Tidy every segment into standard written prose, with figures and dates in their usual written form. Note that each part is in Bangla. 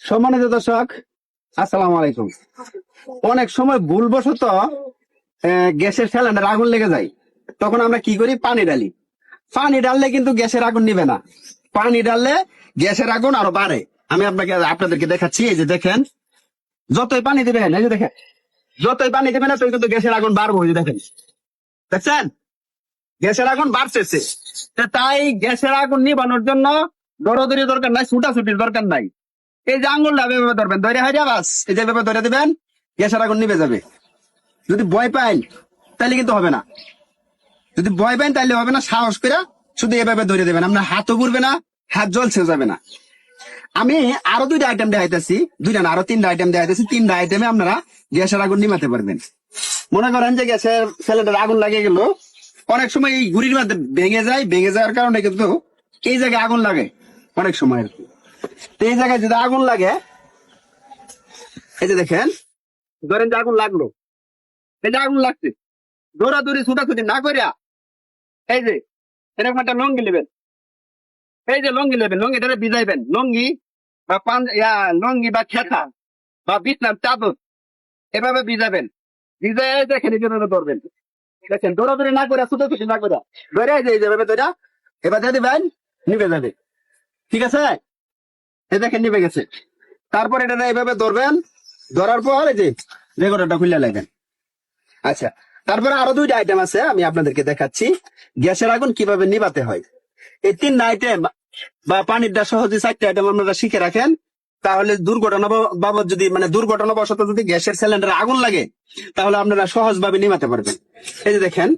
সম্মানিত দর্শক, আসসালামু আলাইকুম। অনেক সময় ভুলবশত গ্যাসের সিলিন্ডার আগুন লেগে যায়। তখন আমরা কি করি? পানি ঢালি। পানি ঢাললে কিন্তু গ্যাসের আগুন নিবে না। পানি ঢাললে গ্যাসের আগুন আরো বাড়ে। আমি আপনাদেরকে দেখাচ্ছি। এই যে দেখেন, যতই পানি দিবেন, এই যে দেখেন, যতই পানি দিবেন ততই কিন্তু গ্যাসের আগুন বাড়বো। এই যে দেখেন, দেখছেন গ্যাসের আগুন বাড়তেছে। তাই গ্যাসের আগুন নিবানোর জন্য দৌড়াদৌড়ি দরকার নাই, ছুটাছুটির দরকার নাই। এই যে আঙুলটা এভাবে ধরবেন, ধরে হয় বাস, এই যে এভাবে ধরে দিবেন, গ্যাসের আগুন নিভে যাবে। যদি ভয় পাইন তাহলে কিন্তু হবে না। যদি ভয় পাইন তাহলে হবে না। সাহস করে শুধু এভাবে ধরে দেবেন, আপনার হাতও ঘুরবে না, হাত জলছে যাবে না। আমি আরো দুইটা আইটেম দেখাইতেছি, দুইটা না আরো তিনটা আইটেম দেখাইতেছি। তিনটা আইটেমে আপনারা গ্যাসের আগুন নিমাতে পারবেন। মনে করেন যে গ্যাসের সিলিন্ডার আগুন লাগিয়ে গেল, অনেক সময় এই গুড়ির মধ্যে ভেঙে যায়, ভেঙে যাওয়ার কারণে কিন্তু এই জায়গায় আগুন লাগে অনেক সময় আর কি। তো এই জায়গায় যদি আগুন লাগে, এই যে দেখেন, ধরেন যে আগুন লাগলো, এই যে আগুন লাগছে, দৌড়াদৌড়ি ছুটাছুটি না করিয়া এই যে এরকম একটা লঙ্গি নেবেন। এই যে লঙ্গি নেবেন, লঙ্গিটা ভিজাইবেন। লঙ্গি বা লঙ্গি বা খেতা বা বিছনার চাদর এভাবে ভিজাবেন। ভিজাই দেখেন এই জন্য ধরবেন। দেখেন, দৌড়াদৌড়ি না করে, ছুটাছুটি না করে ধরে এই যে এইভাবে ধরে এবার দিয়ে দিবেন, নিভে যাবে। ঠিক আছে? এই দেখেন নিভে গেছে। তারপর এটা এইভাবে ধরবেন, ধরার পর এই যে রেগুলেটরটা খুলে লাগবেন। আচ্ছা, তারপরে আরো দুইটা আইটেম আছে, আমি আপনাদেরকে দেখাচ্ছি গ্যাসের আগুন কিভাবে নিভাতে হয়। এই তিনটা আইটেম বা পানিরটা সহ যে চারটা আইটেম আপনারা শিখে রাখেন, তাহলে দুর্ঘটনা বাবদ যদি দুর্ঘটনা বশত যদি গ্যাসের সিলিন্ডারে আগুন লাগে, তাহলে আপনারা সহজ ভাবে নিভাতে পারবেন। এই যে দেখেন,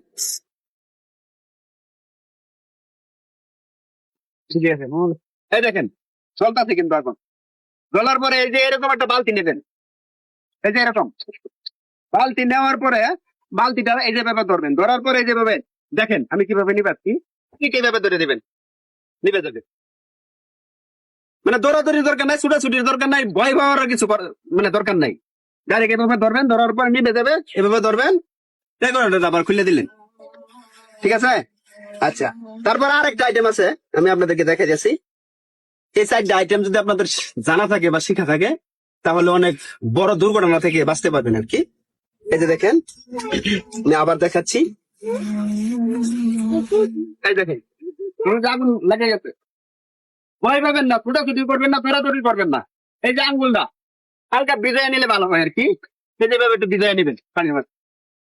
ঠিক আছে, এই দেখেন চলতেছে কিন্তু আগুন। জ্বলার পরে এই যে এরকম একটা বালতি নেবেন। এই যে এরকম বালতি নেওয়ার পরে বালতিটা এই যে ভাবে ধরবেন। ধরার পরে এই যে ভাবে দেখেন আমি কিভাবে নিবাচ্ছি, ঠিক এইভাবে ধরে দিবেন, নিবে যাবে। দৌড়াদৌড়ির দরকার নাই, ছুটাছুটির দরকার নাই, ভয় পাওয়ার কিছু দরকার নাই। ডাইরেক্ট এভাবে ধরবেন, ধরার পর নিবে যাবে। এভাবে ধরবেন, রেগুলেটরটা আবার খুলে দিলেন। ঠিক আছে? আচ্ছা, তারপর আরেকটা আইটেম আছে, আমি আপনাদেরকে দেখে যাচ্ছি। এই চারটা আইটেম যদি আপনাদের জানা থাকে বা শিখা থাকে, তাহলে অনেক বড় দুর্ঘটনা থেকে বাঁচতে পারবেন আর কি। এই যে দেখেন, আমি আবার দেখাচ্ছি। এই দেখেন, আগুন লেগে গেছে। ভয় পাবেন না, ছুটাছুটি করবেন না, দৌড়াদৌড়ি করবেন না। এই যে আঙ্গুলটা হালকা ভিজাই নিলে ভালো হয় আর কি। যেভাবে একটু ভিজাই নিবেন, পানির মধ্যে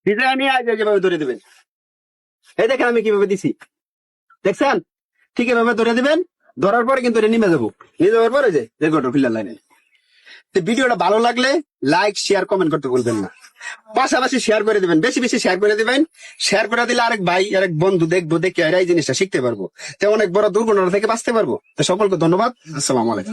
ভিজাই নিয়ে যেভাবে ধরে দিবেন। এই দেখেন আমি কিভাবে দিছি, দেখছেন? ঠিক এভাবে ধরে দিবেন। ধরার পরে কিন্তু এটা নেমে যাবো। নিয়ে যাওয়ার পরে যে রেগুলেটর ফিল্টার লাইনে। তো ভিডিওটা ভালো লাগলে লাইক, শেয়ার, কমেন্ট করতে ভুলবেন না। পাশাপাশি শেয়ার করে দিবেন, বেশি বেশি শেয়ার করে দিবেন। শেয়ার করে দিলে আরেক ভাই, আরেক বন্ধু দেখবো, দেখে এই জিনিসটা শিখতে পারবো। তো অনেক বড় দুর্ঘটনা থেকে বাঁচতে পারবো। তো সকলকে ধন্যবাদ। আসসালামু আলাইকুম।